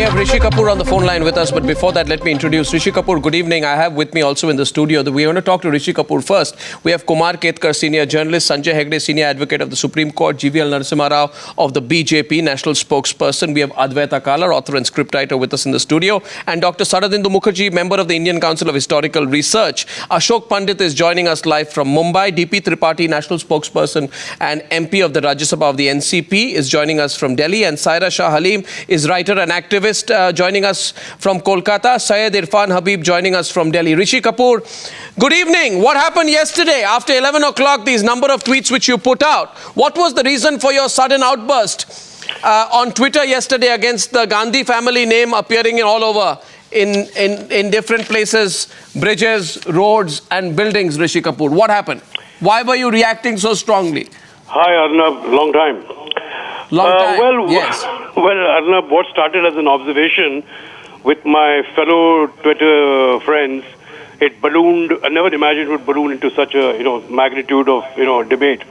have Rishi Kapoor on the phone line with us, but before that, let me introduce Rishi Kapoor. Good evening. I have with me also in the studio that we want to talk to Rishi Kapoor first. We have Kumar Ketkar, senior journalist, Sanjay Hegde, senior advocate of the Supreme Court, GVL Narasimha Rao of the BJP, national spokesperson. We have Advaita Kalar, author and scriptwriter, with us in the studio, and Dr. Saradindu Mukherjee, member of the Indian Council of Historical Research. Ashok Pandit is joining us live from Mumbai. DP Tripathi, national spokesperson and MP of the Rajya Sabha of the NCP, is joining us from Delhi, and Saira Shah Halim is writer and activist, joining us from Kolkata. Syed Irfan Habib joining us from Delhi. Rishi Kapoor, good evening. What happened yesterday after 11 o'clock, these number of tweets which you put out? What was the reason for your sudden outburst on Twitter yesterday against the Gandhi family name appearing all over in different places, bridges, roads and buildings, Rishi Kapoor? What happened? Why were you reacting so strongly? Hi, Arnab. Long time. Yes. Well, Arnab, what started as an observation with my fellow Twitter friends, it ballooned. I never imagined it would balloon into such a magnitude of debate.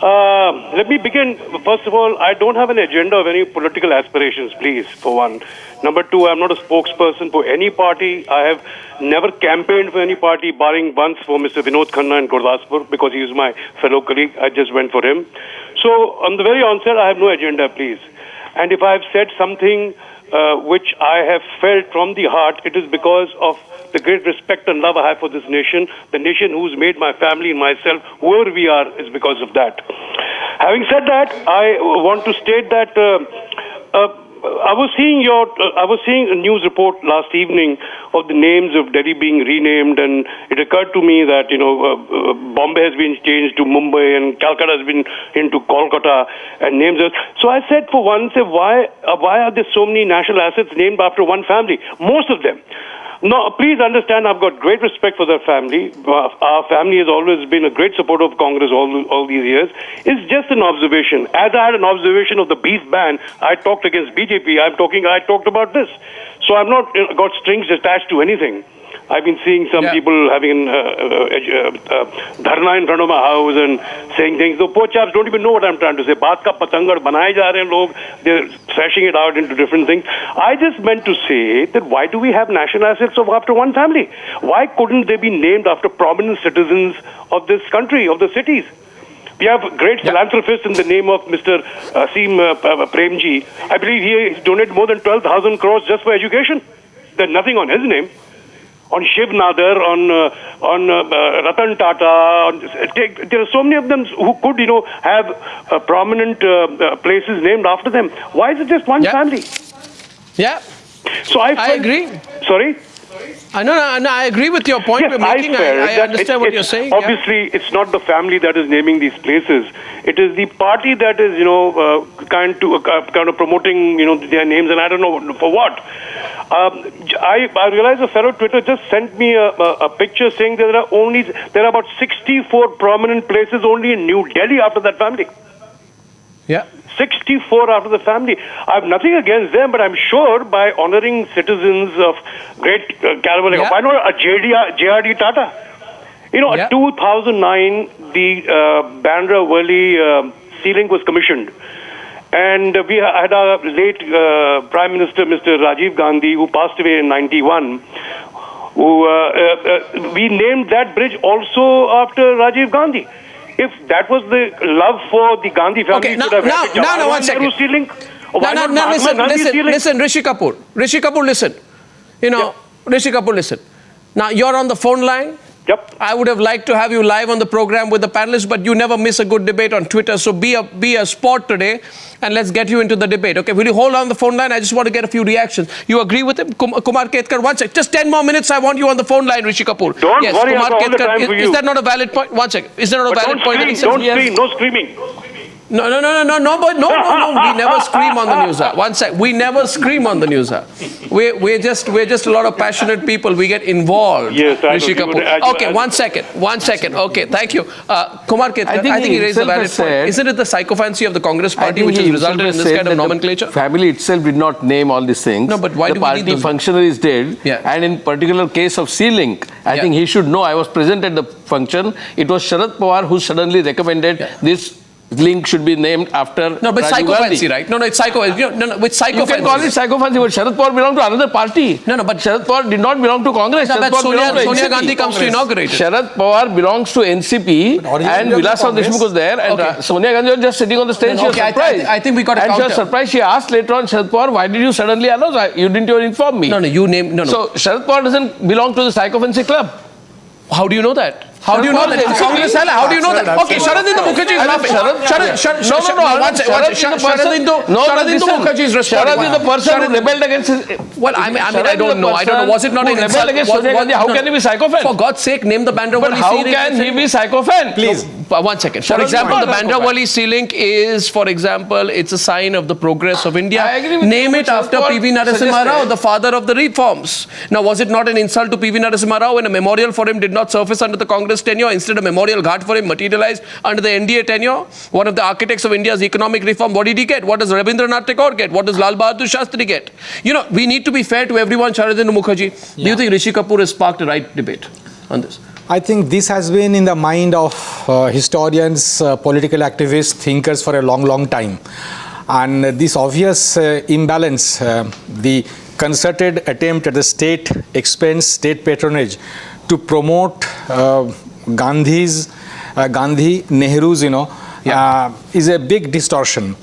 Let me begin. First of all, I don't have an agenda of any political aspirations, please, for one. Number two, I'm not a spokesperson for any party. I have never campaigned for any party, barring once for Mr. Vinod Khanna in Gurdaspur, because he is my fellow colleague. I just went for him. So, on the very onset, I have no agenda, please. And if I have said something which I have felt from the heart, it is because of the great respect and love I have for this nation. The nation who's made my family and myself, whoever we are, is because of that. Having said that, I want to state that I was seeing a news report last evening of the names of Delhi being renamed, and it occurred to me that Bombay has been changed to Mumbai and Calcutta has been into Kolkata and names. So I said, for once, why are there so many national assets named after one family? Most of them. No, please understand, I've got great respect for their family. Our family has always been a great supporter of Congress all these years. It's just an observation. As I had an observation of the beef ban, I talked against BJP. I talked about this. So I've not got strings attached to anything. I've been seeing some people having dharna in front of my house and saying things. The poor chaps don't even know what I'm trying to say. Baat ka patangad banaye ja rahe hain log. They're thrashing it out into different things. I just meant to say that why do we have national assets after one family? Why couldn't they be named after prominent citizens of this country, of the cities? We have great philanthropists in the name of Mr. Asim Premji. I believe he donated more than 12,000 crores just for education. There's nothing on his name. On Shiv Nadar, on Ratan Tata, there are so many of them who could, have prominent places named after them. Why is it just one family? Yeah. So I agree. Sorry? No, I agree with your point you're making. I understand what you're saying. Obviously, it's not the family that is naming these places. It is the party that is, kind of promoting, their names, and I don't know for what. I realize a fellow Twitter just sent me a picture saying there are about 64 prominent places only in New Delhi after that family. Yeah. 64 after the family. I have nothing against them, but I'm sure by honoring citizens of great caliber, like why not a JRD Tata? In 2009, the Bandra Worli sea link was commissioned. And we had our late Prime Minister, Mr. Rajiv Gandhi, who passed away in 91. We named that bridge also after Rajiv Gandhi. If that was the love for the Gandhi family, okay, now, one second. Listen, Rishi Kapoor, listen. Rishi Kapoor, listen. Now, you're on the phone line. Yep. I would have liked to have you live on the program with the panelists, but you never miss a good debate on Twitter. So be a sport today, and let's get you into the debate. Okay, will you hold on the phone line? I just want to get a few reactions. You agree with him? Kumar Ketkar, one sec. Just 10 more minutes, I want you on the phone line, Rishi Kapoor. Don't worry, Kumar Ketkar, all the time for you. Is that not a valid point? One second. Is that not a valid point? Don't scream, no screaming. No, we never scream on the news. One sec, we never scream on the news. We're just a lot of passionate people. We get involved. Yes, Rishi Kapoor. Okay, one second. Okay, thank you. Kumar Ketkar, I think he raised a valid point. Isn't it the sycophancy of the Congress party which has resulted in this kind of nomenclature? Family itself did not name all these things. No, but why the party functionaries did. Yeah. And in particular case of C-Link, I think he should know. I was present at the function. It was Sharad Pawar who suddenly recommended this link should be named after No, but Rajiv psychopathy, Gandhi. right? No, it's psychopathy. No, with psychopathy. You can call it psychopathy, but Sharad Pawar belonged to another party. No, but Sharad Pawar did not belong to Congress. No, Sharad but Pawar belonged to Sonia NCP. Gandhi comes to inaugurate it. Sharad Pawar belongs to NCP, and Vilasav Deshmukh was there, and Okay. Sonia Gandhi was just sitting on the stage. She was Okay, surprised. I think we got a and she was counter. surprised. She asked later on, Sharad Pawar, why did you suddenly announce? You didn't even inform me. No, you name. No. So Sharad Pawar doesn't belong to the psychopathy club. How do you know that? How do you know Sharad that? Pawar is Congress NCP. How do you know that? Okay, Sharadindu Mukherjee is laughing. Sharadindu Mukherjee is responding. Sharad is the person who rebelled against his... Well, I mean, I don't know. Was it not an insult? against Sonia Gandhi? How can he be psychophant? For God's sake, name the Bandra But Wali how sea link. can he be psychophant? Please. One second. For Sharad example, is the not Bandra psychopath. Wali sea link is, for example, it's a sign of the progress of India. I agree with Name you, it but after Sharad P.V. Narasimha Rao, suggested- the father of the reforms. Now, was it not an insult to P.V. Narasimha Rao when a memorial for him did not surface under the Congress tenure? Instead, a memorial ghat for him materialized under the NDA tenure? One of the architects of India's economic reform, what did he get? What does Rabindranath Tagore get? What does Lal Bahadur Shastri get? You know, we need to be fair to everyone, Sharadindu Mukherjee. Do you think Rishi Kapoor has sparked a right debate on this? I think this has been in the mind of historians, political activists, thinkers for a long time. And this obvious imbalance, the concerted attempt at the state expense, state patronage to promote Gandhi, Nehru's, is a big distortion.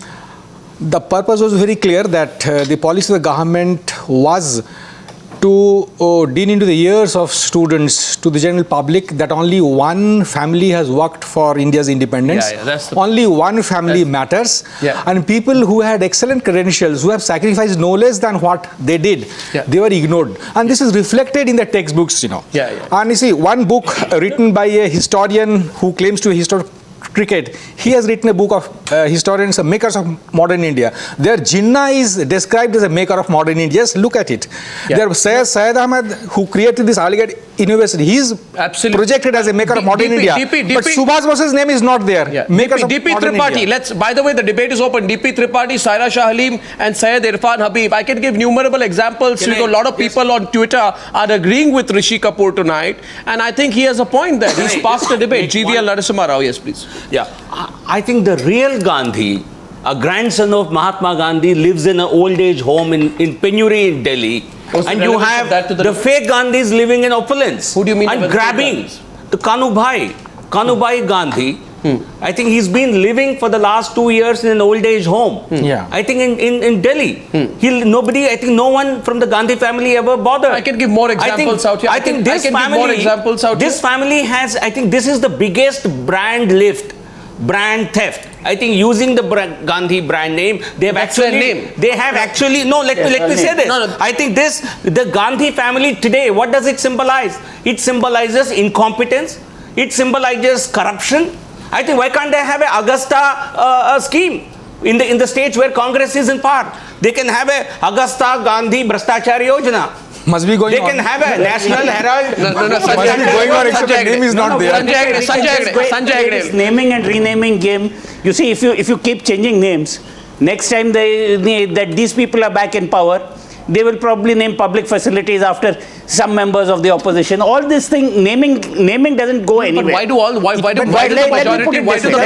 The purpose was very clear that the policy of the government was to deal into the ears of students, to the general public, that only one family has worked for India's independence. That's the Only one family matters. Yeah. And people who had excellent credentials, who have sacrificed no less than what they did, they were ignored. And this is reflected in the textbooks, And you see, one book written by a historian who claims to be historic cricket, he has written a book of historians, makers of modern India. Their Jinnah is described as a maker of modern India. Just look at it. There Syed Ahmed, who created this Aligarh University, he is projected as a maker of modern India. But Subhash Bose's name is not there. Makers of DP modern Tripathi. India. By the way, the debate is open. DP Tripathi, Saira Shah Halim, and Syed Irfan Habib. I can give numerable examples. A lot of people on Twitter are agreeing with Rishi Kapoor tonight, and I think he has a point there. He sparked a debate. GVL Narasimha Rao, yes, please. Yeah, I think the real Gandhi, a grandson of Mahatma Gandhi, lives in an old age home in penury in Delhi. What's the And you relevance of have that to the fake Gandhis living in opulence. Who do you mean by And the fake grabbing Gandhis? the Kanubhai Gandhi. I think he's been living for the last 2 years in an old age home. Yeah. I think in Delhi. I think no one from the Gandhi family ever bothered. I can give more examples out here. I think this give family, more examples out this family has, I think this is the biggest brand lift, brand theft. I think using the Gandhi brand name, they have That's actually, their name. they have actually, no, let me say this. No. I think the Gandhi family today, what does it symbolize? It symbolizes incompetence. It symbolizes corruption. I think why can't they have an Augusta scheme in the states where Congress is in power? They can have a Augusta Gandhi Bhrashtachar Yojana. Must be going They on. can have a National Herald. Must be going on, except the name is not there. Sanjay This Agde. naming and renaming game. You see, if you keep changing names, next time that these people are back in power, they will probably name public facilities after some members of the opposition. All this thing, naming doesn't go anywhere. Why do the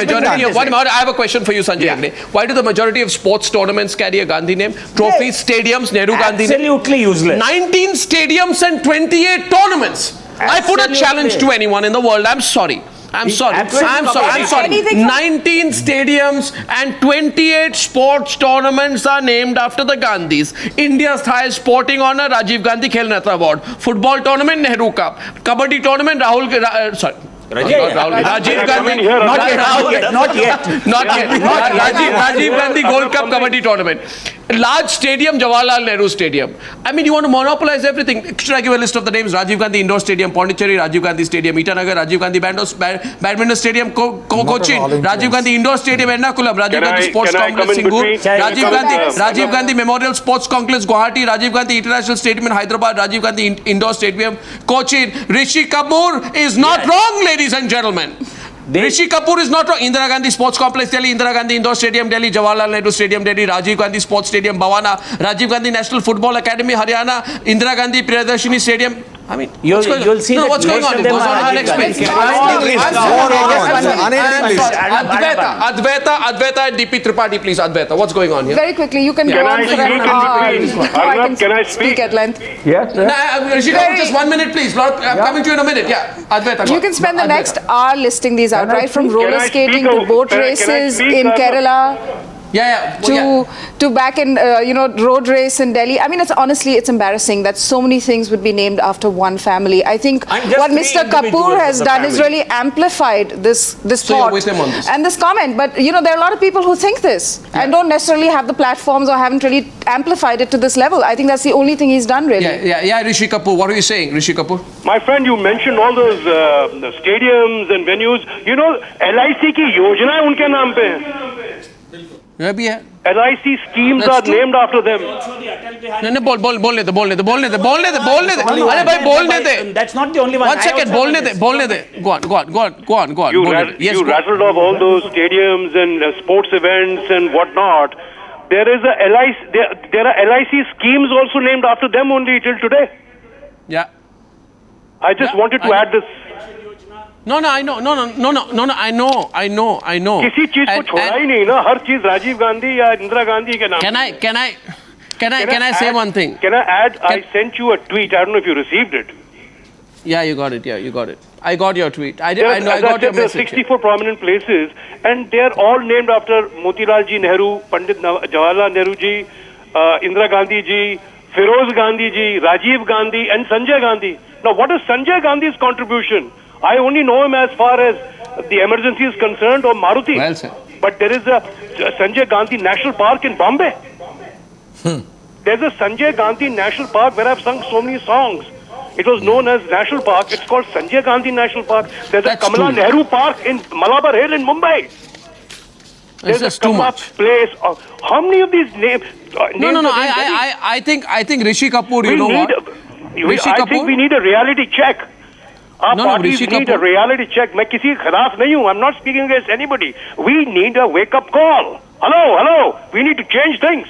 majority of I have a question for you, Sanjay Agde. Why do the majority of sports tournaments carry a Gandhi name? Trophies, stadiums, Nehru Gandhi name? Absolutely useless. 19 stadiums and 28 tournaments. I put a challenge to anyone in the world. I'm sorry. I'm sorry. 19 stadiums and 28 sports tournaments are named after the Gandhis. India's highest sporting honor, Rajiv Gandhi Khel Ratna Award. Football tournament, Nehru Cup. Kabaddi tournament, Rajiv Gandhi. Not yet. Rajiv Gandhi Gold Cup Kabaddi tournament. Large stadium, Jawaharlal Nehru Stadium. I mean, you want to monopolize everything. Should I give a list of the names? Rajiv Gandhi Indoor Stadium, Pondicherry, Rajiv Gandhi Stadium, Itanagar, Rajiv Gandhi Badminton Stadium, Cochin, Rajiv Gandhi Indoor Stadium, Ernakulam, Rajiv Gandhi Sports Complex, Singur, Rajiv Gandhi Memorial Sports Complex, Guwahati, Rajiv Gandhi International Stadium in Hyderabad, Rajiv Gandhi Indoor Stadium, Cochin. Rishi Kapoor is not wrong, ladies and gentlemen. Rishi Kapoor is not wrong. Indira Gandhi Sports Complex, Delhi, Indira Gandhi Indoor Stadium, Delhi, Jawaharlal Nehru Stadium, Delhi, Rajiv Gandhi Sports Stadium, Bhawana, Rajiv Gandhi National Football Academy, Haryana, Indira Gandhi Priyadarshini Stadium, I mean, You'll see that what's going most on? of them Goes on, are I'll explain. Advaita and DP Tripathi, please. Advaita, what's going on here? Very quickly, you can go Can on I for an speak? hour. Arnab, can I speak? At length. Rishi Kapoor, just 1 minute, please. I'm coming to you in a minute. Yeah, Advaita. You can spend the next hour listing these out, right from roller Can I skating speak? to boat Can I races speak, in Arnab? Kerala. To back in road race in Delhi. I mean, it's embarrassing that so many things would be named after one family. I think And just what three Mr. Kapoor individuals has of the done is family. really amplified this So you're thought with him on this? and this comment. But there are a lot of people who think this and don't necessarily have the platforms or haven't really amplified it to this level. I think that's the only thing he's done really. Yeah, Rishi Kapoor. What are you saying, Rishi Kapoor? My friend, you mentioned all those the stadiums and venues. LIC की योजना उनके नाम पे है. Yeah, bhi hai. LIC schemes That's are true. named after them. नहीं बोलने दे. That's not the only one. 1 second, बोलने दे. Go on. You rattled off all those stadiums and sports events and whatnot. There is a LIC. There are LIC schemes also named after them only till today. Yeah. I just wanted to add this. No, I know. I know. किसी चीज को छोड़ा ही नहीं ना. हर चीज राजीव गांधी या इंदिरा गांधी के नाम. Can I say one thing? Can I add? I sent you a tweet. I don't know if you received it. Yeah, you got it. I got your tweet. I There, know. I as got your said, there are message. 64 prominent places, and they are all named after Motilal ji Nehru, Pandit Jawaharlal Nehru ji, Indira Gandhi ji, Feroz Gandhi ji, Rajiv Gandhi, and Sanjay Gandhi. Now, what is Sanjay Gandhi's contribution? I only know him as far as the emergency is concerned, or Maruti. Well said. But there is a Sanjay Gandhi National Park in Bombay. There's a Sanjay Gandhi National Park where I've sung so many songs. It was known as National Park. It's called Sanjay Gandhi National Park. There's That's a Kamala true. Nehru Park in Malabar Hill in Mumbai. It's just too much. Place. How many of these names? No. I think Rishi Kapoor. You know what? Rishi I Kapoor? think we need a reality check. Our No, parties Rishi need a Kapoor. reality check. मैं किसी के खिलाफ नहीं हूँ. I'm not speaking against anybody. We need a wake-up call. Hello. We need to change things.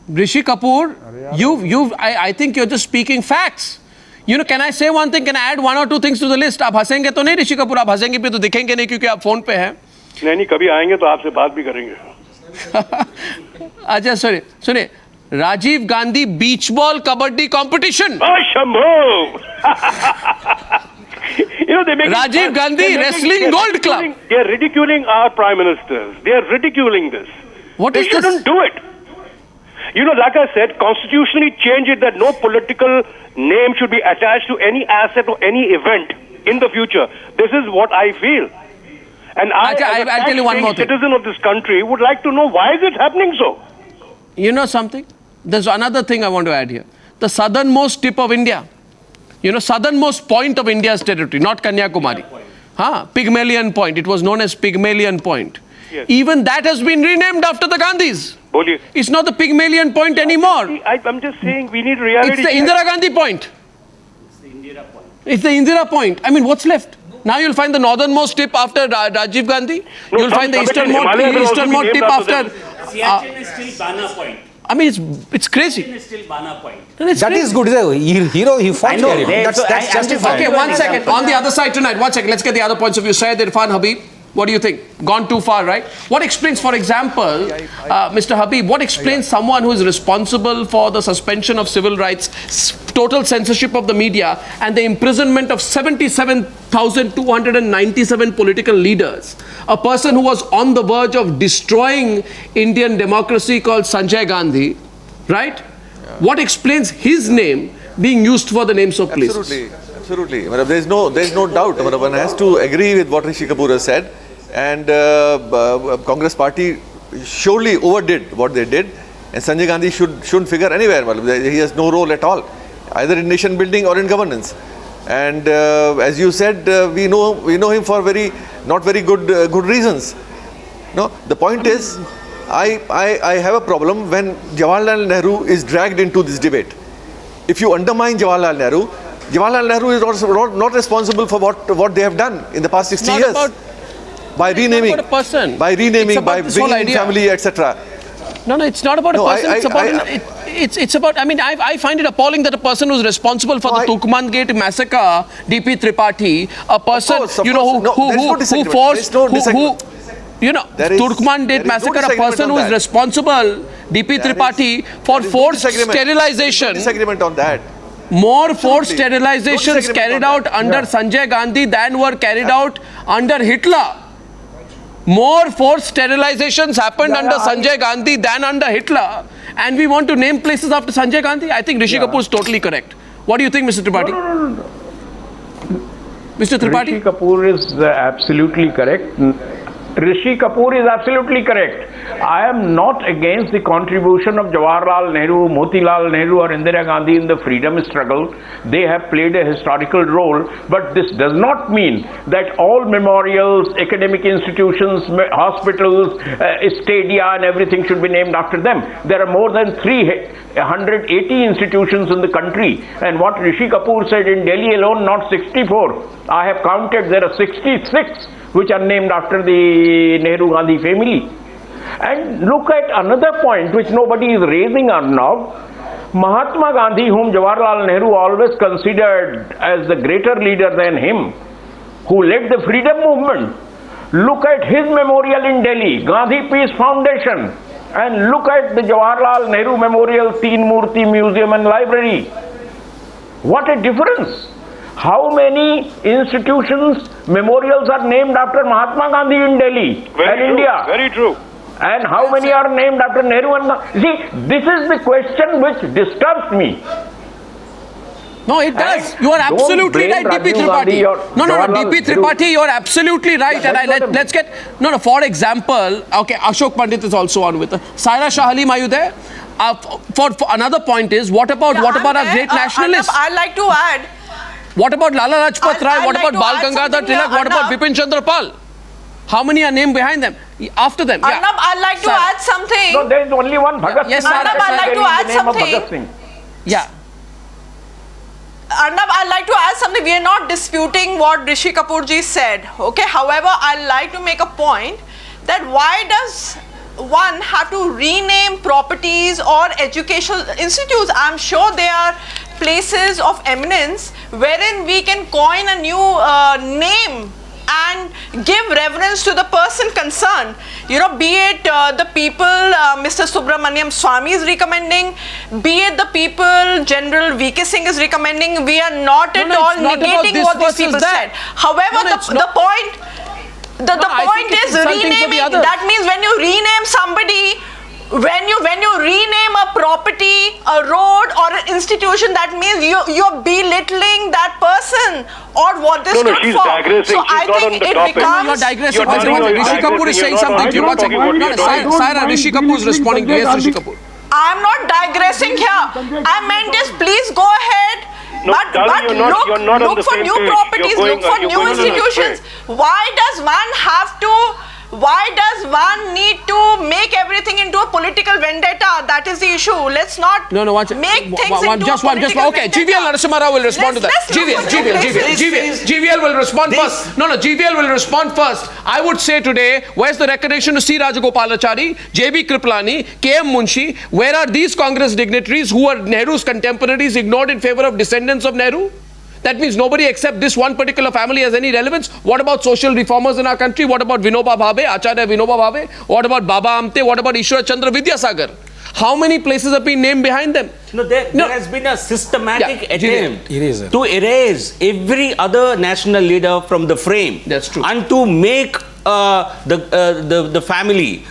Rishi Kapoor, I think you're just speaking facts. Can I say one thing? Can I add one or two things to the list? आप हंसेंगे तो नहीं ऋषि कपूर, आप हंसेंगे भी तो दिखेंगे नहीं क्योंकि आप फोन पे हैं. नहीं कभी आएंगे तो आपसे बात भी करेंगे. अच्छा सुनिए Rajiv Gandhi beach ball kabaddi competition. Shambho! They make Rajiv Gandhi Wrestling Gold Club. They are ridiculing our prime ministers. They are ridiculing this. What They is shouldn't this? do it. Like I said, constitutionally change it that no political name should be attached to any asset or any event in the future. This is what I feel. And I, Okay, as a I'll tell you one more thing. citizen of this country, would like to know why is it happening so? You know something? There's another thing I want to add here. The southernmost tip of India. Southernmost point of India's territory, not Kanyakumari. Pygmalion Point. It was known as Pygmalion Point. Yes. Even that has been renamed after the Gandhis. Boliye. It's not the Pygmalion Point anymore. I'm just saying we need reality. It's the check. Indira Gandhi Point. It's the Indira Point. I mean, what's left? Now you'll find the northernmost tip after Rajiv Gandhi. No, You'll find the some summit in Himalaya will also be easternmost named tip after after. Siachen is still Bana Point. I mean, it's crazy. Siachen is still Bana Point. It's That crazy. is good. Hero, he fought I know, for it. they- That's I'm just justified. Okay, 1 second. On the other side tonight, 1 second. Let's get the other points of view. Syed Irfan Habib, what do you think? Gone too far, right? What explains, for example, Mr. Habib, what explains someone who is responsible for the suspension of civil rights, total censorship of the media, and the imprisonment of 77,297 political leaders? A person who was on the verge of destroying Indian democracy called Sanjay Gandhi, right? What explains his name being used for the names of places? Absolutely. There's no doubt. One has to agree with what Rishi Kapoor has said, and Congress party surely overdid what they did, and Sanjay Gandhi shouldn't figure anywhere. He has no role at all, either in nation building or in governance. And as you said, we know him for not very good reasons. No, the point is, I have a problem when Jawaharlal Nehru is dragged into this debate. If you undermine Jawaharlal Nehru is also not responsible for what they have done in the past 60 years. By renaming, about a person. by It's about by this whole bringing in idea. family, etc. No, it's not about No, a person. It's about. I mean, I find it appalling that a person who's responsible for the Turkman Gate massacre, DP Tripathi, a person Of course, you know who forced Turkman Gate massacre, a person who is responsible, DP Tripathi, for forced sterilization. Disagreement on that. More forced sterilizations carried out under Sanjay Gandhi than were carried out under Hitler. More forced sterilizations happened under Sanjay Gandhi than under Hitler. And we want to name places after Sanjay Gandhi? I think Rishi Kapoor is totally correct. What do you think, Mr. Tripathi? No. Mr. Tripathi? Rishi Kapoor is absolutely correct. Rishi Kapoor is absolutely correct. I am not against the contribution of Jawaharlal Nehru, Motilal Nehru or Indira Gandhi in the freedom struggle. They have played a historical role, but this does not mean that all memorials, academic institutions, hospitals, stadia and everything should be named after them. There are more than 380 institutions in the country, and what Rishi Kapoor said, in Delhi alone, not 64. I have counted, there are 66 which are named after the Nehru-Gandhi family. And look at another point which nobody is raising, Arnab. Mahatma Gandhi, whom Jawaharlal Nehru always considered as the greater leader than him, who led the freedom movement, look at his memorial in Delhi, Gandhi Peace Foundation, and look at the Jawaharlal Nehru Memorial Teen Murti Museum and Library. What a difference! How many institutions, memorials are named after Mahatma Gandhi in Delhi and India? Very true. And how many are named after Nehru and Gandhi? See, this is the question which disturbs me. No, it does. You are absolutely right, DP Tripathi. No, DP Tripathi, you are absolutely right. And let's get... No, for example, okay, Ashok Pandit is also on with us. Saira Shah Halim, are you there? For another point is, what about our great nationalists? I'd like to add... What about Lala Rajpat Rai? What about Bal Gangadhar Tilak? What about Bipin Chandra Pal? How many are named behind them? After them? Arnab, I'd like to add something. No, there is only one Bhagat Singh. Yes, Arnab, I'd like to add something. Yeah. Arnab, I'd like to add something. We are not disputing what Rishi Kapoor ji said. Okay. However, I'd like to make a point that why does one have to rename properties or educational institutes? I'm sure there are places of eminence wherein we can coin a new name and give reverence to the person concerned. You know, be it the people Mr. Subramaniam Swamy is recommending, be it the people General V.K. Singh is recommending. We are not at all negating what these people said. However, the point is renaming. That means when you rename somebody, when you rename a property, a road or an institution, that means you're belittling that person or what they stood she's for. digressing. So she's I not think on the it topic. becomes... You're digressing. Rishi Kapoor is saying something. Saira, Rishi Kapoor is responding to you. Yes, Rishi Kapoor. I'm not digressing here. I meant is please go ahead. No, but look for new properties, look for new institutions. Why does one need to make everything into a political vendetta? That is the issue. Let's not make things into a political vendetta. Okay, GVL Narasimha Rao will respond to that. GVL will respond first. GVL will respond first. I would say today, where's the recognition to C. Rajagopalachari, J.B. Kriplani, K.M. Munshi? Where are these Congress dignitaries who are Nehru's contemporaries ignored in favor of descendants of Nehru? That means nobody except this one particular family has any relevance. What about social reformers in our country? What about Vinoba Bhave, Acharya Vinoba Bhave? What about Baba Amte? What about Ishwar Chandra Vidyasagar? How many places have been named behind them? There has been a systematic attempt eraser. to erase every other national leader from the frame. That's true. And to make the family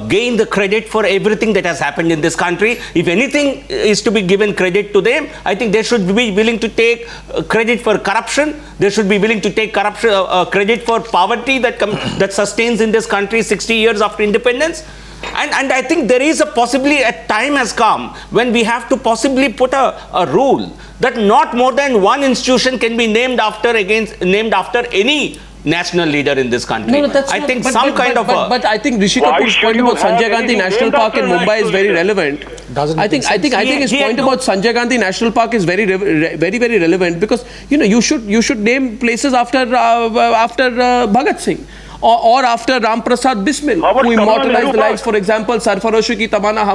gain the credit for everything that has happened in this country. If anything is to be given credit to them, I think they should be willing to take credit for corruption. They should be willing to take credit for poverty that sustains in this country 60 years after independence. And I think there is possibly a time has come when we have to possibly put a rule that not more than one institution can be named after any national leader in this country. I think But I think Rishi Kapoor's point about Sanjay Gandhi National Park in Mumbai is very relevant. I think his point about Sanjay Gandhi National Park is very relevant because you should name places after Bhagat Singh. or after Ram Prasad Bismil, who immortalized the lives, for example, Sarfaroshi ki tamana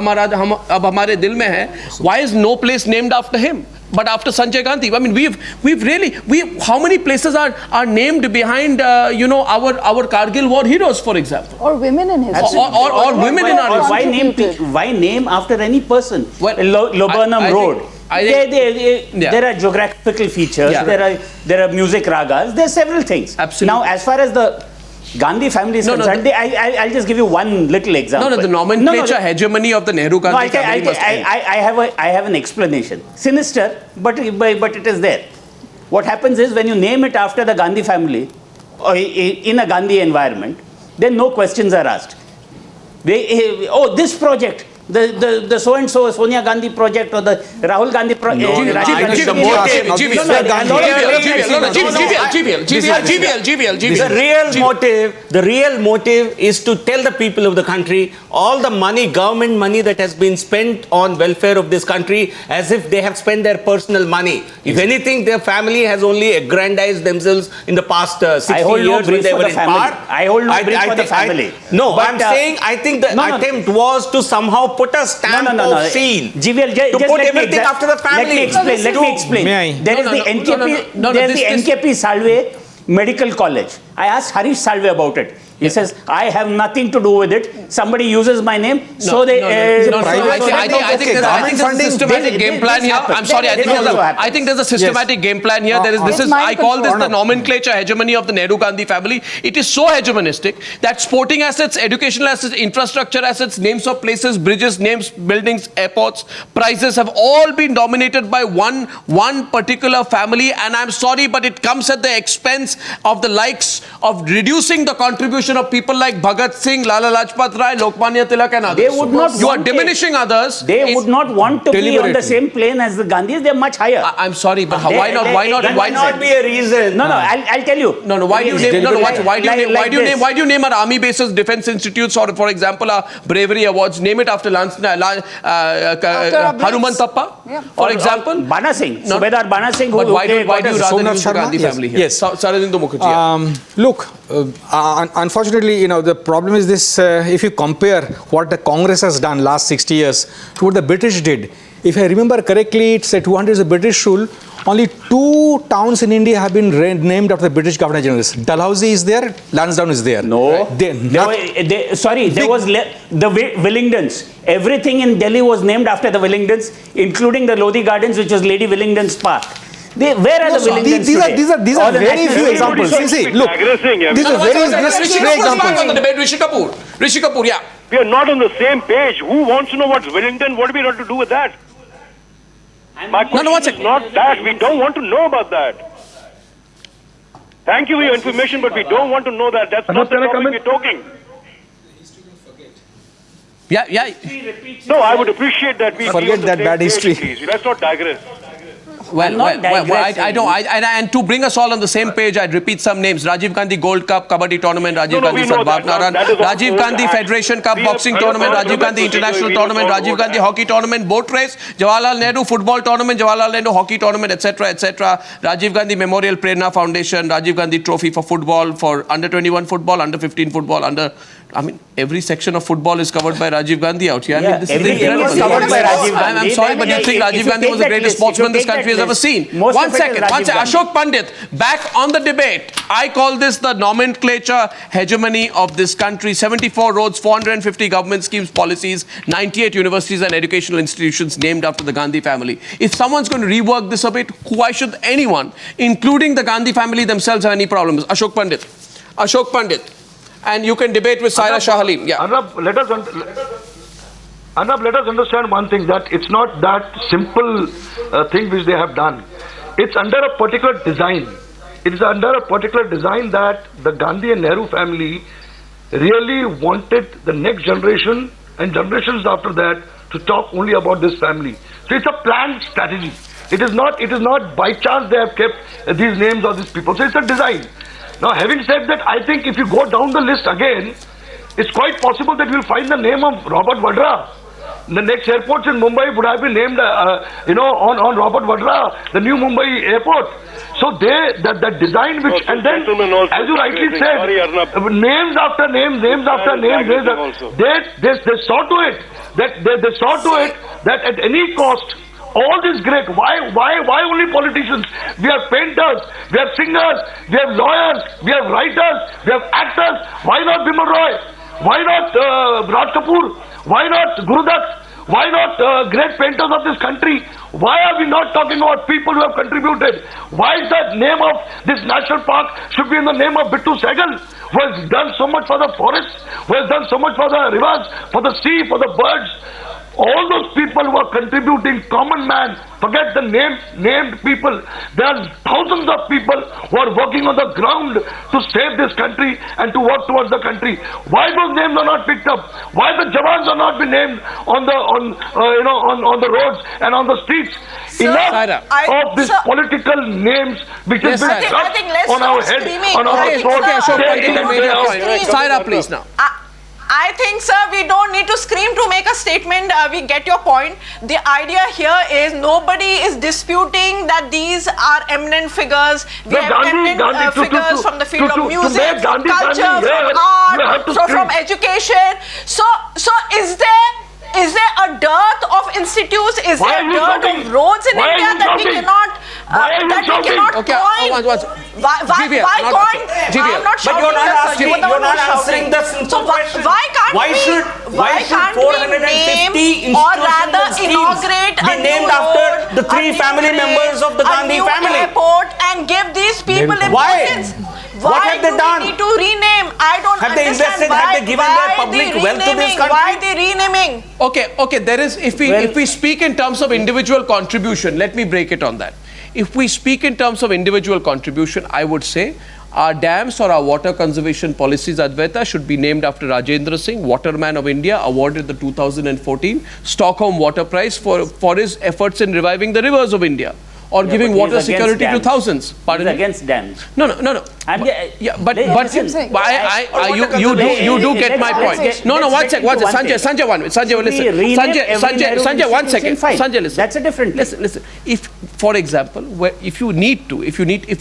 ab hamare dil mein hai. Why is no place named after him? But after Sanjay Gandhi, I mean, how many places are named behind, our Kargil war heroes, for example? Or women in his Or women in our history. Why name after any person? Well, Laburnum Road. There are geographical features. Yeah. There are music ragas. There are several things. Absolutely. Now, as far as the Gandhi family is concerned, I'll just give you one little example. The nomenclature hegemony of the Nehru Gandhi family must end. I have an explanation. Sinister, but it is there. What happens is when you name it after the Gandhi family, or in a Gandhi environment, then no questions are asked. This project, the so and so Sonia Gandhi project or the Rahul Gandhi project. The real motive is to tell the people of the country all the money, government money that has been spent on welfare of this country as if they have spent their personal money. If anything, their family has only aggrandized themselves in the past 60 years when they were in power. I hold no brief for the family. I'm saying I think the attempt was to somehow put a stamp of seal to put everything after the family. Let me explain. There is the NKP Salve Medical College. I asked Harish Salve about it. He says, I have nothing to do with it. Somebody uses my name, I think there's a systematic game plan here. I'm sorry, I think there's a systematic game plan here. I call this the nomenclature hegemony of the Nehru Gandhi family. It is so hegemonistic that sporting assets, educational assets, infrastructure assets, names of places, bridges, names, buildings, airports, prices have all been dominated by one particular family. And I'm sorry, but it comes at the expense of the likes of reducing the contribution of people like Bhagat Singh, Lala Lajpat Rai, Lokmanya Tilak and others. They would not you are diminishing others. They would not want to be on the same plane as the Gandhis. They're much higher. I'm sorry, but why not? Why not be a reason? I'll tell you. Why do you name our army bases, defense institutes, or for example, our bravery awards? Name it after Hanuman Tappa, for example. Bana Singh, Subedar Bana Singh. But why do you rather use the Gandhi family here? Yes. Saradindu Mukherjee. Look, unfortunately, the problem is this, if you compare what the Congress has done last 60 years to what the British did, if I remember correctly, it's 200 is a British rule. Only 2 towns in India have been named after the British Governor Generals. Dalhousie is there, Lansdowne is there. No. There was the Willingdons. Everything in Delhi was named after the Willingdons, including the Lodi Gardens, which was Lady Willingdon's park. Where are the Willingdons today? These are very few examples. See, look, these are very few examples. On the debate, Rishi Kapoor, yeah. We are not on the same page. Who wants to know what's Wellington? What do we got to do with that? My question is not that. We don't want to know about that. Thank you for your information, but we don't want to know that. That's not the topic we're talking. Yeah. No, I would appreciate that we forget that bad history. Let's not digress. I don't. And to bring us all on the same page, I'd repeat some names: Rajiv Gandhi Gold Cup Kabaddi Tournament, Rajiv Gandhi Sadbhavna Run, Rajiv Gandhi Federation Cup Boxing Tournament, Rajiv Gandhi International Tournament, Rajiv Gandhi Hockey Tournament, Boat Race, Jawaharlal Nehru Football Tournament, Jawaharlal Nehru Hockey Tournament, etc., etc. Rajiv Gandhi Memorial Prerna Foundation, Rajiv Gandhi Trophy for football, for under 21 football, under 15 football, every section of football is covered by Rajiv Gandhi out here. This is incredible. Covered by Rajiv Gandhi. I'm sorry, but you think Rajiv Gandhi was the greatest sportsman this country has ever seen? One second. Ashok Pandit, back on the debate. I call this the nomenclature hegemony of this country. 74 roads, 450 government schemes, policies, 98 universities and educational institutions named after the Gandhi family. If someone's going to rework this a bit, why should anyone, including the Gandhi family themselves, have any problems? Ashok Pandit. And you can debate with Saira Shah Halim. Yeah. Arnab, let us understand one thing, that it's not that simple thing which they have done. It's under a particular design. It is under a particular design that the Gandhi and Nehru family really wanted the next generation and generations after that to talk only about this family. So it's a planned strategy. It is not by chance they have kept these names of these people. So it's a design. Now, having said that, I think if you go down the list again, it's quite possible that you'll find the name of Robert Vadra. the next airports in Mumbai would have been named, on Robert Vadra, the new Mumbai airport. So that design which, and then, as you rightly said, names after names, they saw to it that at any cost, all this great, why only politicians? We have painters, we have singers, we have lawyers, we have writers, we have actors. Why not Bimal Roy? Why not Raj Kapoor? Why not Gurudas? Why not great painters of this country? Why are we not talking about people who have contributed? Why is the name of this national park should be in the name of Bittu Sehgal, who has done so much for the forest, who has done so much for the rivers, for the sea, for the birds? All those people who are contributing, common man, forget the named people. There are thousands of people who are working on the ground to save this country and to work towards the country. Why those names are not picked up? Why the Jawans are not been named on the roads and on the streets? Enough of these political names which has been stuck on our head, on our throat. Saira, please now. I think, sir, we don't need to scream to make a statement. We get your point. The idea here is nobody is disputing that these are eminent figures. We have eminent figures from the field of music, from culture, from art, from education. So is there a dearth of institutes? Is there a dearth of roads in India that we cannot point? Why coin? I'm not shouting. But you're not answering the simple question. Why should 450 institutional schemes be named after the three family members of the Gandhi family? Airport and give these people importance. What have they done? Why do we need to rename? I don't have they invested? Why, have they given their public wealth to this country? Why are they renaming? Okay. There is, if we speak in terms of individual contribution, let me break it on that. If we speak in terms of individual contribution, I would say our dams or our water conservation policies, Advaita, should be named after Rajendra Singh, Waterman of India, awarded the 2014 Stockholm Water Prize for his efforts in reviving the rivers of India. Or giving water security to thousands. Pardon? He's against dams. No. But you do get my point. No, one second. Sanjay, one minute. Sanjay, listen. Sanjay, 1 second. Sanjay, listen. That's a different thing. Listen. If, for example, if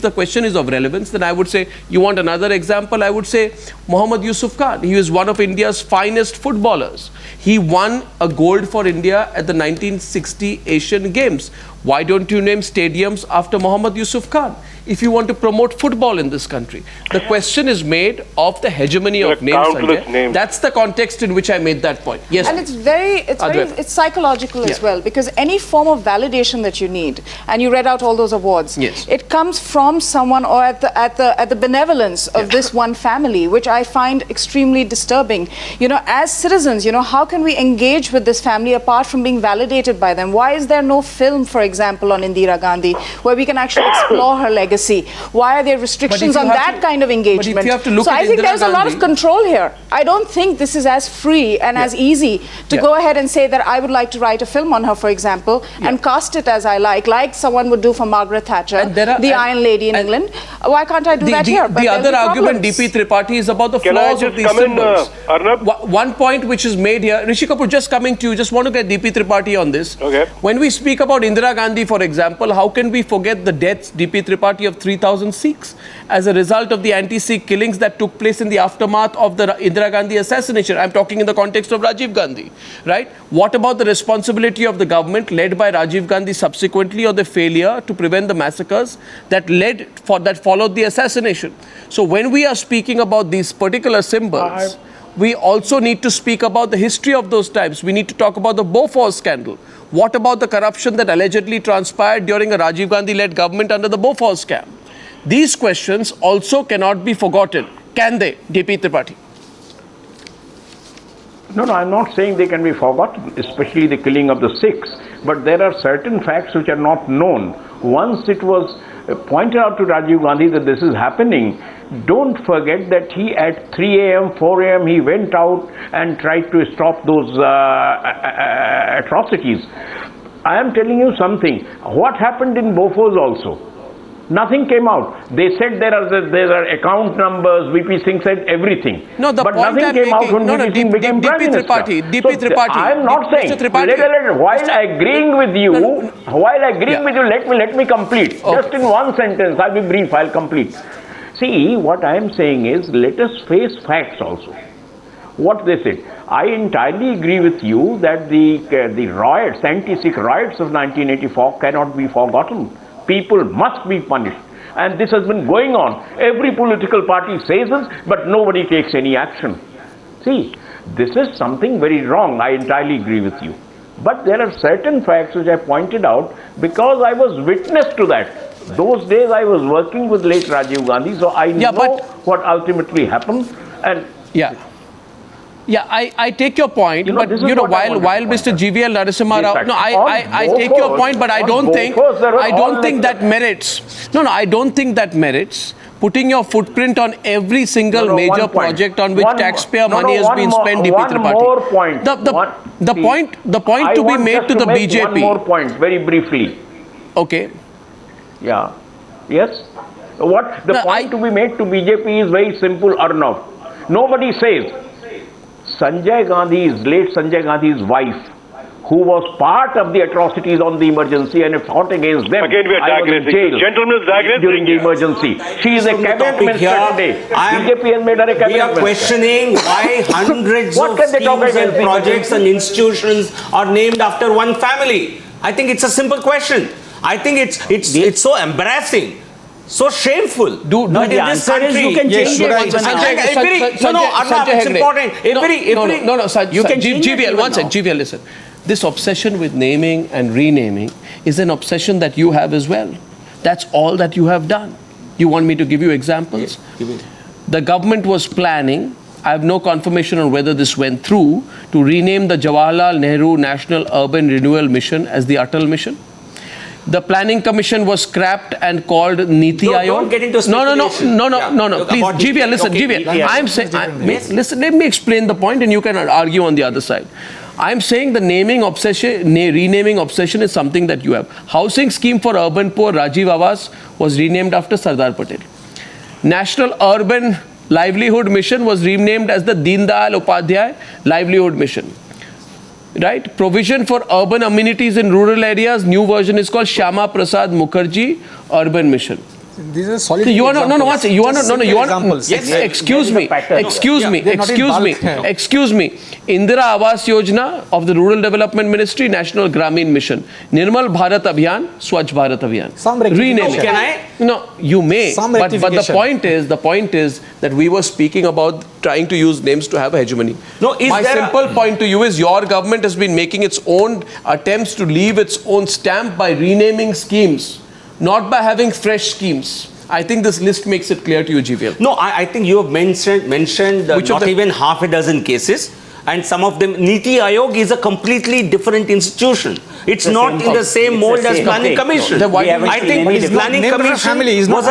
the question is of relevance, then I would say, you want another example? I would say Mohammad Yusuf Khan. He is one of India's finest footballers. He won a gold for India at the 1960 Asian Games. Why don't you name stadiums after Mohammad Yusuf Khan? If you want to promote football in this country, the question is made of the hegemony of names, Sanjay. That's the context in which I made that point. Yes. And it's psychological as well, because any form of validation that you need, and you read out all those awards, it comes from someone or at the benevolence of this one family, which I find extremely disturbing. As citizens, how can we engage with this family apart from being validated by them? Why is there no film, for example, on Indira Gandhi, where we can actually explore her legacy? Why are there restrictions on that kind of engagement? So I think there's a lot of control here. I don't think this is as free and as easy to go ahead and say that I would like to write a film on her, for example, and cast it as I like someone would do for Margaret Thatcher, the Iron Lady in England. Why can't I do that here? The other argument, DP Tripathi, is about the flaws of these symbols. Arnab? One point which is made here, Rishi Kapoor, just coming to you, just want to get DP Tripathi on this. Okay. When we speak about Indira Gandhi, for example, how can we forget the deaths, DP Tripathi, of 3,000 Sikhs as a result of the anti-Sikh killings that took place in the aftermath of the Indira Gandhi assassination? I'm talking in the context of Rajiv Gandhi, right? What about the responsibility of the government led by Rajiv Gandhi subsequently, or the failure to prevent the massacres that followed the assassination? So when we are speaking about these particular symbols, we also need to speak about the history of those times. We need to talk about the Bofors scandal. What about the corruption that allegedly transpired during a Rajiv Gandhi-led government under the Bofors scam? These questions also cannot be forgotten. Can they, DP Tripathi? No, I'm not saying they can be forgotten, especially the killing of the Sikhs. But there are certain facts which are not known. Once it was pointed out to Rajiv Gandhi that this is happening, don't forget that he at 3 a.m., 4 a.m., he went out and tried to stop those atrocities. I am telling you something. What happened in Bofors also? Nothing came out. They said there are account numbers. VP Singh said everything. No, the but point nothing I'm came out making, when VP Singh became Prime Minister. DP Tripathi. I am not saying. Tripathi. While agreeing with you, let me complete. Okay. Just in one sentence. I'll be brief. I'll complete. See, what I am saying is, let us face facts also. What they said. I entirely agree with you that the riots, anti-Sikh riots of 1984 cannot be forgotten. People must be punished. And this has been going on. Every political party says this, but nobody takes any action. See, this is something very wrong. I entirely agree with you. But there are certain facts which I pointed out because I was witness to that. Those days I was working with late Rajiv Gandhi, so I know what ultimately happened. And Yeah, I take your point, but while Mr. GVL Narasimha Rao, I take your point, but I don't think that merits. No, I don't think that merits putting your footprint on every single major project on which taxpayer money has been spent. DP Tripathi. The point to be made to the BJP. One more point, very briefly. Okay. Yeah. Yes. What the point to be made to BJP is very simple, Arnab. Nobody says. Late Sanjay Gandhi's wife, who was part of the atrocities on the emergency and fought against them. Again, we are digressing. Gentlemen, during the emergency. She is a cabinet minister today. BJP has made her a cabinet minister. We are questioning why hundreds of schemes and projects and institutions are named after one family. I think it's a simple question. I think it's so embarrassing. So shameful. The answer is you can change it. Arnab, it's important. You can GVL, one second. GVL, listen. This obsession with naming and renaming is an obsession that you have as well. That's all that you have done. You want me to give you examples? Yes, the government was planning, I have no confirmation on whether this went through, to rename the Jawaharlal Nehru National Urban Renewal Mission as the Atal Mission. The planning commission was scrapped and called Niti Aayog. Don't get into speculation. No. Please, GVL, listen, GVL. I'm saying, listen, let me explain the point and you can argue on the other side. I'm saying the renaming obsession is something that you have. Housing scheme for urban poor, Rajiv Awas, was renamed after Sardar Patel. National Urban Livelihood Mission was renamed as the Deen Dayal Upadhyay Livelihood Mission. Right? Provision for urban amenities in rural areas, new version is called Shyama Prasad Mukherjee Urban Mission. These are solid examples. Excuse me. Indira Awas Yojana of the Rural Development Ministry, National Gramin Mission. Nirmal Bharat Abhiyan, Swachh Bharat Abhiyan. Renaming. Can I? No, you may. But the point is that we were speaking about trying to use names to have a hegemony. My simple point to you is your government has been making its own attempts to leave its own stamp by renaming schemes, not by having fresh schemes. I think this list makes it clear to you, GVL. No, I think you have mentioned not even half a dozen cases. And some of them, Niti Aayog is a completely different institution. It's not in the same mold as Planning Commission. I think Planning Commission was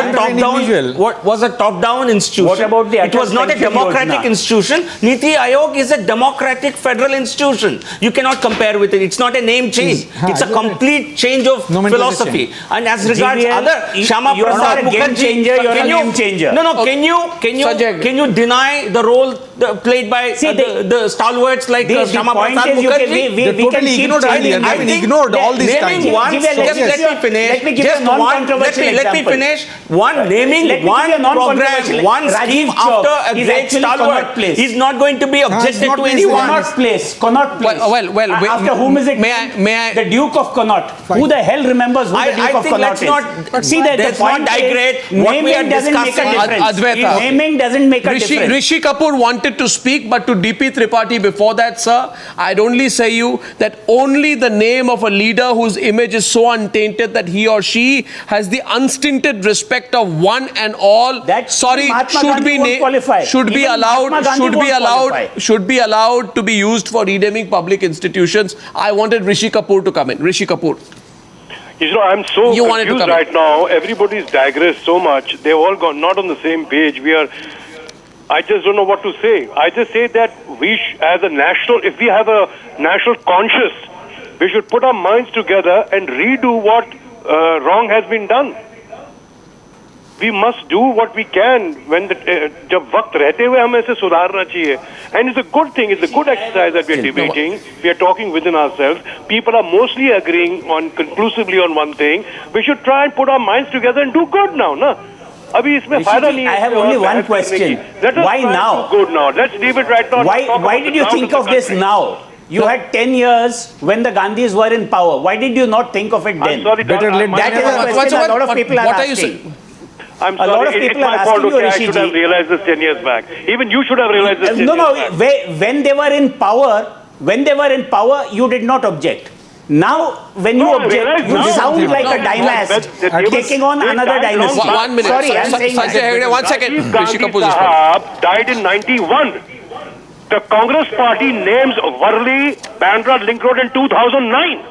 a top-down institution. What about the It was not a democratic institution. Niti Aayog is a democratic federal institution. You cannot compare with it. It's not a name change. It's a complete change of philosophy. And as regards other, Shyama Prasad Mukherjee, you're a game changer. Can you deny the role played by the stalwarts like Shyama Prasad Mukherjee? They totally ignored earlier. They've been ignored all this time. Let me finish. Naming one program, one scheme after a great stalwart is not going to be objected to anyone. Connaught Place. After whom is it? May I? The Duke of Connaught. Who the hell remembers who the Duke of Connaught is? See, let's not digress. Naming doesn't make a difference. Naming doesn't make a difference. Rishi Kapoor wanted to speak, but to DP Tripathi before that, sir, I'd only say you that only the name of a leader whose image is so untainted that he or she has the unstinted respect of one and all. Should be allowed to be used for renaming public institutions. I wanted Rishi Kapoor to come in. Rishi Kapoor. I'm so confused right now. Everybody's digressed so much. They've all gone not on the same page. I just don't know what to say. I just say that if we have a national conscience, we should put our minds together and redo what wrong has been done. we must do what we can when जब वक्त रहते हुए हमें इसे सुधारना चाहिए. And it's a good thing, it's a good exercise that we are debating. We are talking within ourselves. People are mostly agreeing conclusively on one thing. We should try and put our minds together and do good now, na? अभी इसमें फायदा नहीं है. I have only one question. Why now? Good now. Let's leave it right now. Why did you think of this now? You had 10 years when the Gandhis were in power. Why did you not think of it then? I'm sorry, Better late than That is a question a lot of people are asking. I'm A sorry, lot of people it's are my asking fault. you, Okay, I Rishi should have ji. realized this 10 years back. Even you should have realized this 10 No, years back. when they were in power, you did not object. Now, when you object, you sound like a dynast taking on another dynasty. 1 minute. Sorry, I'm saying Sanjay that. Hegde, 1 second. Rajiv Rishi Gandhi Kapoor is Sahab died in 91. The Congress party names Worli, Bandra Link Road in 2009.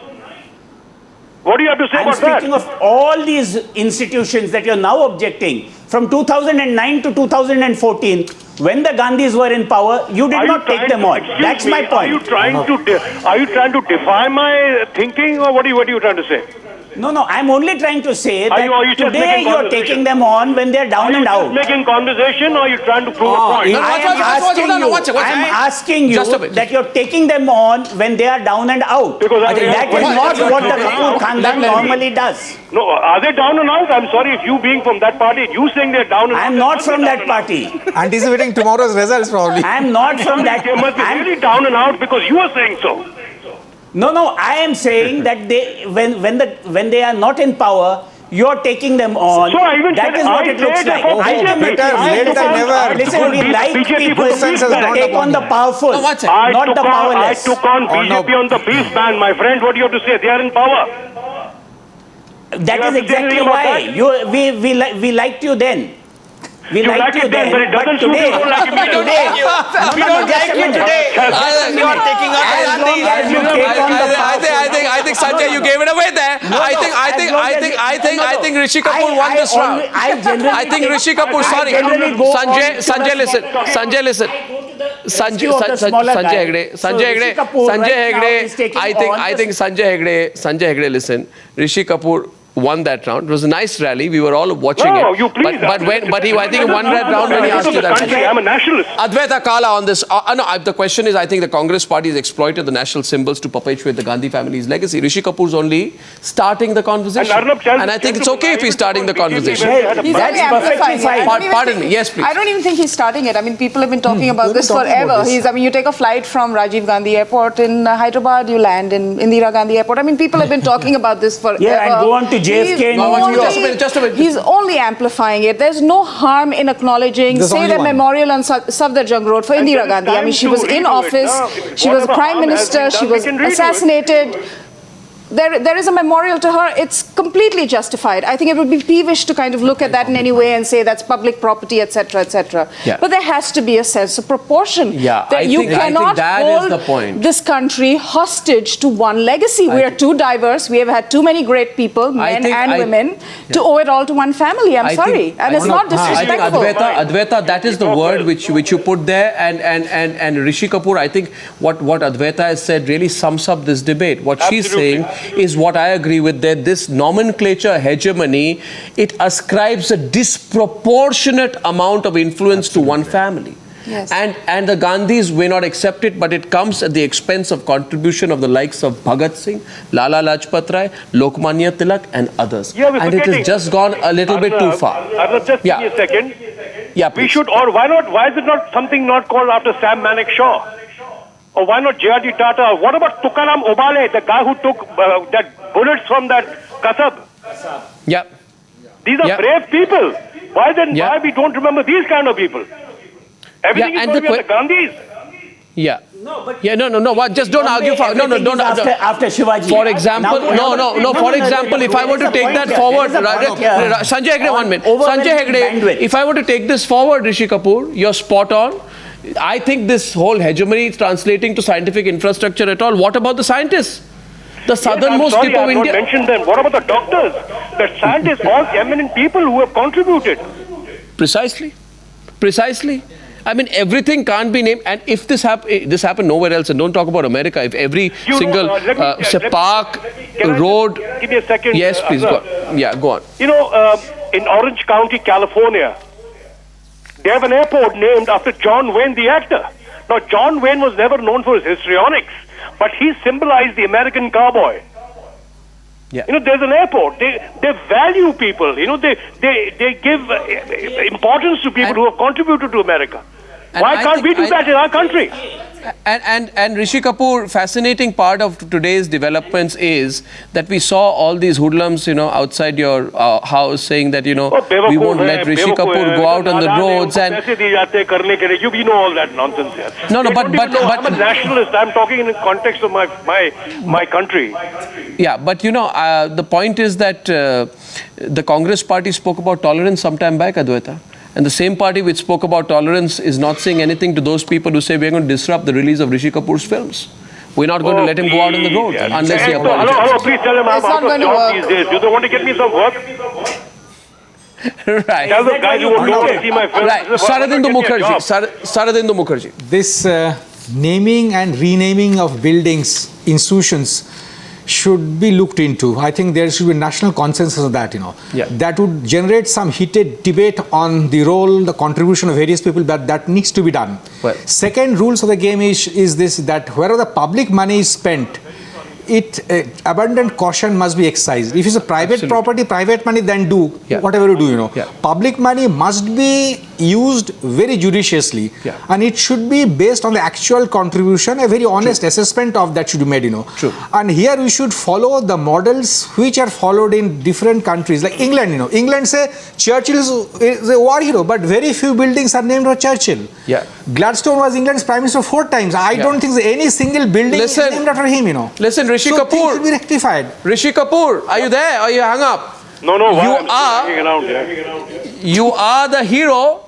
What do you have to say I'm about that? speaking of all these institutions that you're now objecting. From 2009 to 2014, when the Gandhis were in power, you did not take them on. That's my point. Are you trying to defy my thinking, or what are you trying to say? No, I'm only trying to say that are you just today making you're conversation? taking them on when they're down and Are you out. just making conversation, or are you trying to prove a point? I'm asking you that you're taking them on when they are down and out. Because That is not what the Kapoor Khandan normally does. No, are they down and out? I'm sorry, if you being from that party, you saying they're down and out. I'm not from that party. Anticipating tomorrow's results, probably. I'm not from that. They must be really down and out because you are saying so. No, I am saying that when they are not in power, you're taking them on. So I even that said is what it looks like. Listen, we like people that take on the powerful, not the powerless. I took on BJP on the beef ban, my friend. What do you have to say? They are in power. That is exactly why we liked you then. We liked you then, but it doesn't suit you. today, We don't like you today. You are taking up as long as you take on the powerful. I think Sanjay, you gave it away there. I think Rishi Kapoor won this round. I think Rishi Kapoor. Sorry, Sanjay, listen. Sanjay Hegde. I think Sanjay Hegde. Listen, Rishi Kapoor won that round. It was a nice rally. We were all watching it. You please. I think he won that round when he asked you that. I'm a nationalist. Advaita Kala on this. No, the question is, I think the Congress party has exploited the national symbols to perpetuate the Gandhi family's legacy. Rishi Kapoor's only starting the conversation. And I think it's okay if he's starting the conversation. He's That's only perfectly amplifying fine. it. Pardon me. Yes, please. I don't even think he's starting it. I mean, people have been talking about this forever. You take a flight from Rajiv Gandhi Airport in Hyderabad, you land in Indira Gandhi Airport. I mean, people have been talking about this forever. Yeah, and go on to JFK and Just a minute. He's only amplifying it. There's no harm in acknowledging, say, the memorial on Safdarjung Road for Indira Gandhi. I mean, she was in office, she was Prime Minister, she was assassinated. There is a memorial to her. It's completely justified. I think it would be peevish to kind of look at that in any way and say that's public property, etc., etc. Yeah. But there has to be a sense of proportion. Yeah, that you cannot that hold is the point. this country hostage to one legacy. We are too diverse. We have had too many great people, men and women, to owe it all to one family. I'm sorry, and it's not disrespectful. I think Advaita, that is the word which you put there, and Rishi Kapoor. I think what Advaita has said really sums up this debate. What she's saying is what I agree with, that this nomenclature hegemony, it ascribes a disproportionate amount of influence to one family. Yes. And the Gandhis may not accept it, but it comes at the expense of contribution of the likes of Bhagat Singh, Lala Lajpat Rai, Lokmanya Tilak and others. Yeah, and it has just gone a little bit too far. Arnab, just give me a second. Yeah, please. We should, or why is it not something not called after Sam Manek Shaw? Or why not J.R.D. Tata? What about Tukaram Obale, the guy who took that bullets from that Kasab? Yeah. These are brave people. Why we don't remember these kind of people? Everything is going to be on the Gandhis. Yeah. No. What? Just don't argue. Don't. After Shivaji. For example, no. For example, if I were to take that forward, Sanjay Hegde, 1 minute. Sanjay Hegde, if I were to take this forward, Rishi Kapoor, you're spot on. I think this whole hegemony is translating to scientific infrastructure at all. What about the scientists? The southernmost tip of India. I mentioned them. What about the doctors? The scientists, all eminent people who have contributed. Precisely. I mean, everything can't be named. And if this happened nowhere else, and don't talk about America, if every single park, road. Give me a second. Yes, please go. Yeah, go on. You know, in Orange County, California, they have an airport named after John Wayne, the actor. Now, John Wayne was never known for his histrionics, but he symbolized the American cowboy. Yeah. You know, there's an airport. They value people. You know, they give importance to people who have contributed to America. Why can't we do that in our country? And Rishi Kapoor, fascinating part of today's developments is that we saw all these hoodlums, you know, outside your house saying that, you know, we won't let Rishi Kapoor go out on the roads and... You know all that nonsense here. No, but I'm a nationalist. I'm talking in the context of my country. Yeah, but you know, the point is that the Congress party spoke about tolerance some time back, Adwaita. And the same party which spoke about tolerance is not saying anything to those people who say we're going to disrupt the release of Rishi Kapoor's films. We're not going to let him go out on the road unless he apologizes. Hello, please tell him I'm out of job these days. Do they want to get me some work? Right. Tell the guys who want to see my films. Right. Saradindu Mukherjee. This naming and renaming of buildings, institutions, should be looked into. I think there should be national consensus on that, you know. Yeah. That would generate some heated debate on the role, the contribution of various people, that needs to be done. Well. Second rules of the game is this, that wherever the public money is spent, abundant caution must be exercised. If it's a private property, private money, then do whatever you do, you know. Yeah. Public money must be used very judiciously, and it should be based on the actual contribution. A very honest assessment of that should be made, you know. True. And here we should follow the models which are followed in different countries, like England, you know. England say Churchill is a war hero, but very few buildings are named for Churchill. Yeah. Gladstone was England's prime minister 4 times. I don't think any single building is named after him, you know. Listen, Rishi Kapoor. Kapoor. Should be rectified. Rishi Kapoor, are you there or you hung up? No, You are the hero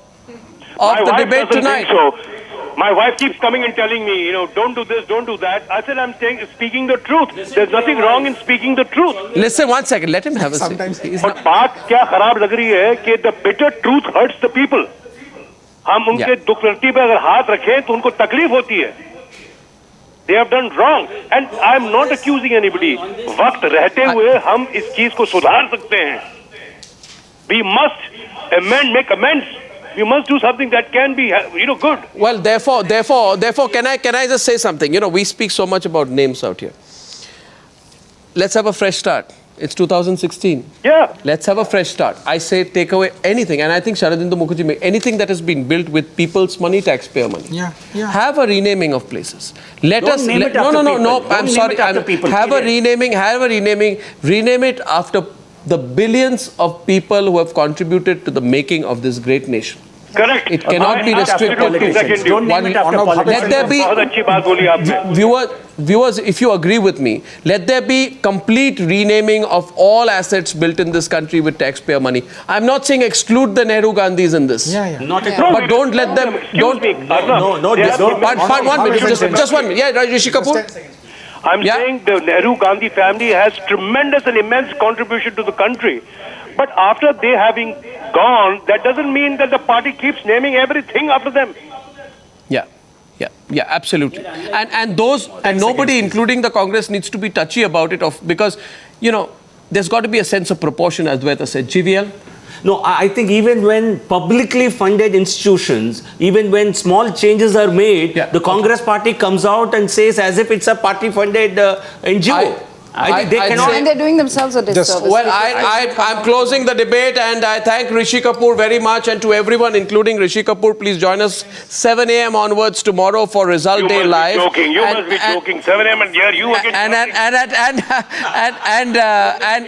of the debate tonight. So. My wife keeps coming and telling me, you know, don't do this, don't do that. I said, I'm speaking the truth. There's nothing wrong in speaking the truth. Listen, 1 second. Let him have a Sometimes say. But बात क्या खराब लग रही है कि the bitter truth hurts the people. हम उनके दुख धरती पे अगर हाथ रखें तो उनको तकलीफ होती है. They have done wrong, and I am not accusing anybody. वक्त रहते हुए हम इस चीज को सुधार सकते हैं. We must amend, make amends. We must do something that can be, you know, good. Well, therefore, can I just say something? You know, we speak so much about names out here. Let's have a fresh start. It's 2016. Yeah. Let's have a fresh start. I say take away anything, and I think Saradindu Mukherjee, anything that has been built with people's money, taxpayer money. Yeah. Have a renaming of places. Let Don't us. name it after No. people. I'm Don't sorry. name it after people, have a period. renaming. Rename it after the billions of people who have contributed to the making of this great nation. Correct. It cannot be restricted to Don't name it after politicians. Let there be, बहुत अच्छी बात बोली आपने. viewers, if you agree with me, let there be complete renaming of all assets built in this country with taxpayer money. I'm not saying exclude the Nehru Gandhis in this. Not at all. But don't let them. Don't. Just 1 minute. Yeah, Rishi Kapoor. I'm saying the Nehru Gandhi family has tremendous and immense contribution to the country. But after they having gone, that doesn't mean that the party keeps naming everything after them. Yeah, absolutely. And nobody, including the Congress, needs to be touchy about it because, you know, there's got to be a sense of proportion, as Adwaita said. GVL? No, I think even when publicly funded institutions, even when small changes are made, the Congress party comes out and says as if it's a party-funded NGO. I think they cannot. And they're doing themselves a disservice. Well, I'm closing the debate, and I thank Rishi Kapoor very much, and to everyone, including Rishi Kapoor, please join us 7 a.m. onwards tomorrow for Result Day Live. You must be joking. 7 a.m. and here you again.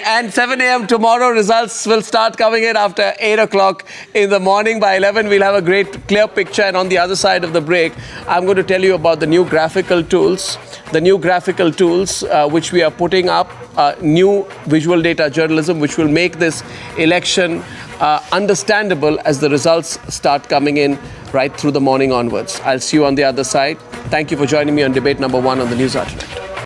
And 7 a.m. tomorrow, results will start coming in after 8 o'clock in the morning. By 11, we'll have a great clear picture, and on the other side of the break, I'm going to tell you about the new graphical tools, which we are putting up, new visual data journalism, which will make this election understandable as the results start coming in right through the morning onwards. I'll see you on the other side. Thank you for joining me on debate number 1 on the Newshour tonight.